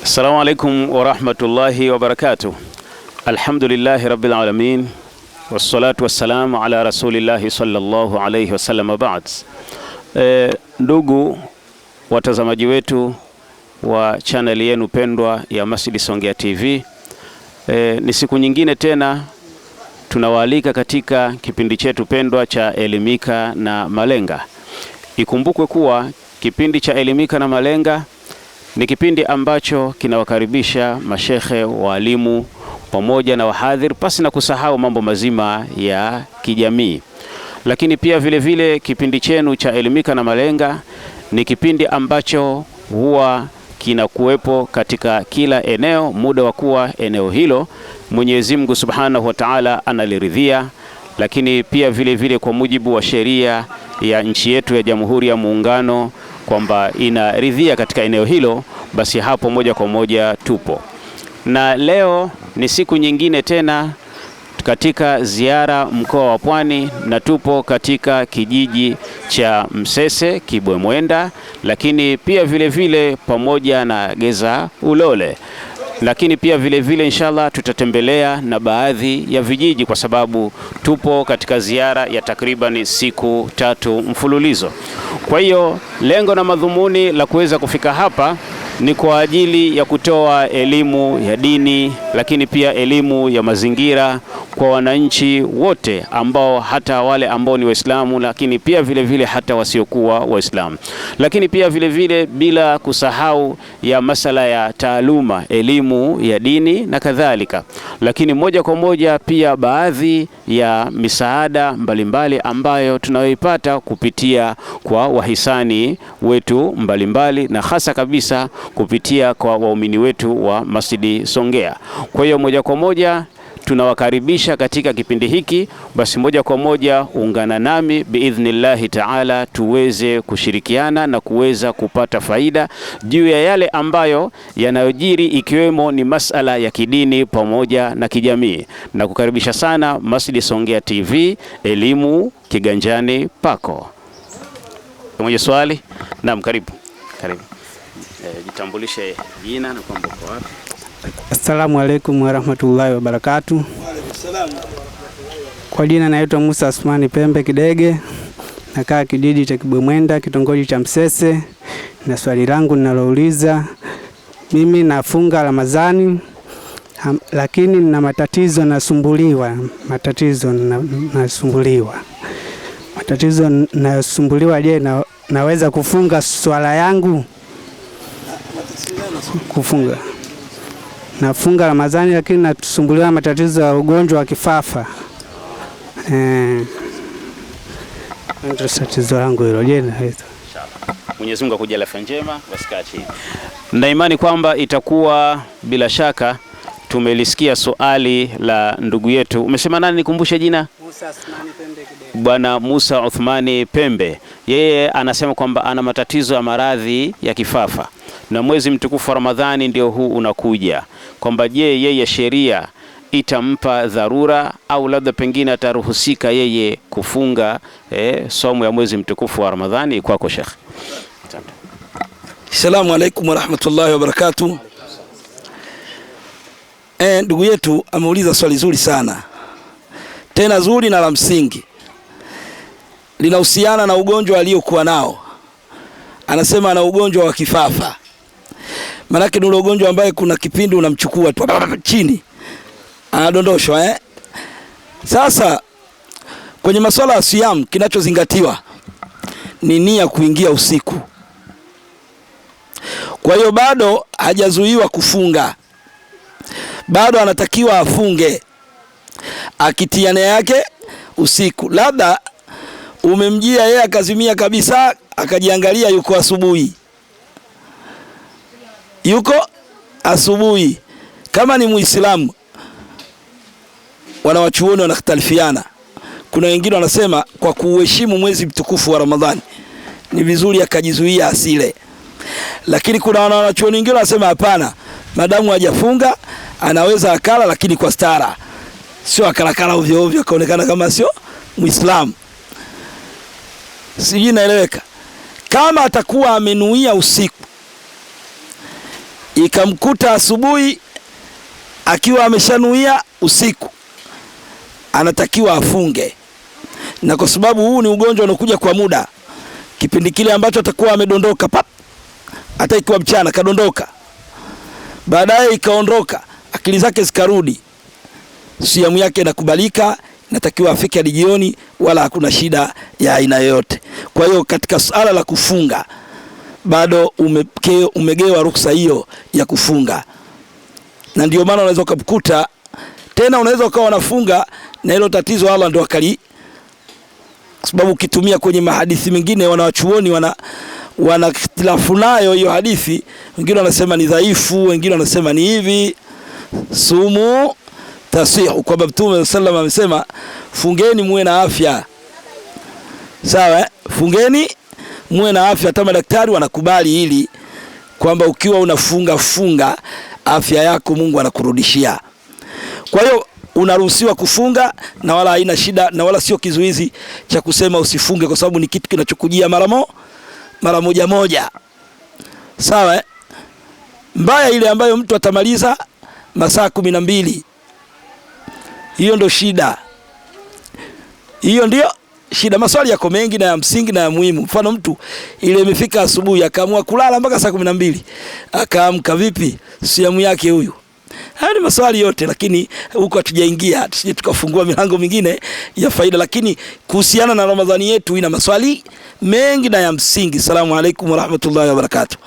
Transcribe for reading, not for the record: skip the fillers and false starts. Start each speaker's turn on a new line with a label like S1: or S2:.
S1: Assalamu alaikum wa rahmatullahi wa barakatuh. Alhamdulillahi rabbil alamin. Wassalatu wassalamu ala rasulillahi sallallahu alayhi wasallam ba'd. Ndugu watazamaji wetu wa channel yenu pendwa ya Masjid Songea TV, ni siku nyingine tena tunawaalika katika kipindi chetu pendwa cha Elimika na Malenga. Ikumbukwe kuwa kipindi cha Elimika na Malenga ni kipindi ambacho kinawakaribisha mashehe, walimu pamoja na wahadhiri, pasi na kusahau mambo mazima ya kijamii. Lakini pia vile vile kipindi chenu cha Elimika na Malenga ni kipindi ambacho huwa kinakuwepo katika kila eneo, muda wa kuwa eneo hilo Mwenyezi Mungu Subhanahu wa Ta'ala analiridhia, lakini pia vile vile kwa mujibu wa sheria ya nchi yetu ya Jamhuri ya Muungano kwamba inaridhia katika eneo hilo, basi hapo moja kwa moja tupo. Na leo ni siku nyingine tena katika ziara mkoa wa Pwani, na tupo katika kijiji cha Msese Kibwemwenda, lakini pia vile vile pamoja na Geza Ulole. Lakini pia vile vile inshallah tutatembelea na baadhi ya vijiji kwa sababu tupo katika ziara ya takriban siku 3 mfululizo. Kwa hiyo lengo na madhumuni la kuweza kufika hapa ni kwa ajili ya kutoa elimu ya dini, lakini pia elimu ya mazingira kwa wananchi wote, ambao hata wale ambao ni Waislamu, lakini pia vile vile hata wasiokuwa Waislamu, lakini pia vile vile bila kusahau ya masala ya taaluma, elimu ya dini na kadhalika. Lakini moja kwa moja pia baadhi ya misaada mbalimbali ambayo tunayoipata kupitia kwa wahisani wetu mbalimbali, na hasa kabisa kupitia kwa waumini wetu wa Masjid Songea. Kwa hiyo moja kwa moja tunawakaribisha katika kipindi hiki, basi moja kwa moja ungana nami biidhnillahi ta'ala tuweze kushirikiana na kuweza kupata faida juu ya yale ambayo yanayojiri, ikiwemo ni masala ya kidini pamoja na kijamii. Na kukaribisha sana Masjid Songea TV, elimu kiganjani pako. Mwenye swali? Naam, karibu. Jitambulishe jina na kwamba uko wapi.
S2: Assalamu alaikum warahmatullahi wabarakatuh. Kwa jina naitwa Musa Uthmani Pembe Kidege, nakaa kijiji cha Kibwemwenda, kitongoji cha Msese. Na swali langu ninalouliza, mimi nafunga Ramadhani lakini nina matatizo, nasumbuliwa. Je, naweza kufunga swala yangu? Kufunga. Nafunga Ramadhani lakini nasumbuliwa matatizo ya ugonjwa wa kifafa. Ndio tatizo langu hilo. Je, naweza?
S1: Mwenyezi Mungu akujalie afya njema, basi chini. Na imani kwamba itakuwa bila shaka tumelisikia swali la ndugu yetu. Umesema nani, nikumbushe jina?
S2: Musa Uthmani Pembe Kidege.
S1: Bwana Musa Uthmani Pembe. Yeye anasema kwamba ana matatizo ya maradhi ya kifafa, na mwezi mtukufu wa Ramadhani ndio huu unakuja, kwamba je, yeye sheria itampa dharura au labda pengine ataruhusika yeye kufunga somo ya mwezi mtukufu wa Ramadhani? Kwako Sheikh.
S3: Assalamu alaikum warahmatullahi wabarakatuh. Ndugu yetu ameuliza swali zuri sana, tena zuri na la msingi, linahusiana na ugonjwa aliokuwa nao. Anasema ana ugonjwa wa kifafa. Manake ni ule ugonjwa ambaye kuna kipindi unamchukua tu chini anadondoshwa. Sasa kwenye masuala ya siyam, kinachozingatiwa ni nia kuingia usiku. Kwa hiyo bado hajazuiwa kufunga, bado anatakiwa afunge akitia nia yake usiku. Labda umemjia yeye akazimia kabisa, akajiangalia yuko asubuhi. Kama ni Muislamu, wanawachuoni wanakhtalifiana. Kuna wengine wanasema kwa kuheshimu mwezi mtukufu wa Ramadhani ni vizuri akajizuia asile, lakini kuna wanawachuoni wengine wanasema hapana, madamu hajafunga anaweza akala, lakini kwa stara, sio akalakala ovyo ovyo akaonekana kama sio Muislamu. Sijui naeleweka. Kama atakuwa amenuia usiku ikamkuta asubuhi akiwa ameshanuia usiku, anatakiwa afunge. Na kwa sababu huu ni ugonjwa unakuja kwa muda, kipindi kile ambacho atakuwa amedondoka pap, hata ikiwa mchana kadondoka, baadaye ikaondoka, akili zake zikarudi, siamu yake inakubalika, inatakiwa afike hadi jioni, wala hakuna shida ya aina yoyote. Kwa hiyo katika suala la kufunga bado umegewa ruksa hiyo ya kufunga. Na ndio maana unaweza kukuta tena, unaweza ukawa unafunga na hilo tatizo Allah ndio akali, sababu ukitumia kwenye mahadithi mengine wanawachuoni wana ikhtilafu nayo hiyo hadithi. Wengine wanasema ni dhaifu, wengine wanasema ni hivi, sumu tasihu, kwa sababu Mtume sallallahu alayhi wasallam amesema fungeni muwe na afya. Sawa, fungeni muwe na afya. Hata madaktari wanakubali hili kwamba ukiwa unafunga afya yako Mungu anakurudishia. Kwa hiyo unaruhusiwa kufunga na wala haina shida, na wala sio kizuizi cha kusema usifunge, kwa sababu ni kitu kinachokujia mara moja. Sawa, mbaya ile ambayo mtu atamaliza masaa 12, hiyo ndio shida. Hiyo ndio shida. Maswali yako mengi na ya msingi na ya muhimu. Mfano mtu ile imefika asubuhi akaamua kulala mpaka saa 12, akaamka vipi siamu yake huyu? Haya ni maswali yote, lakini huko hatujaingia, tusije tukafungua milango mingine ya faida. Lakini kuhusiana na Ramadhani yetu ina maswali mengi na ya msingi. Asalamu alaykum wa rahmatullahi wa barakatuh.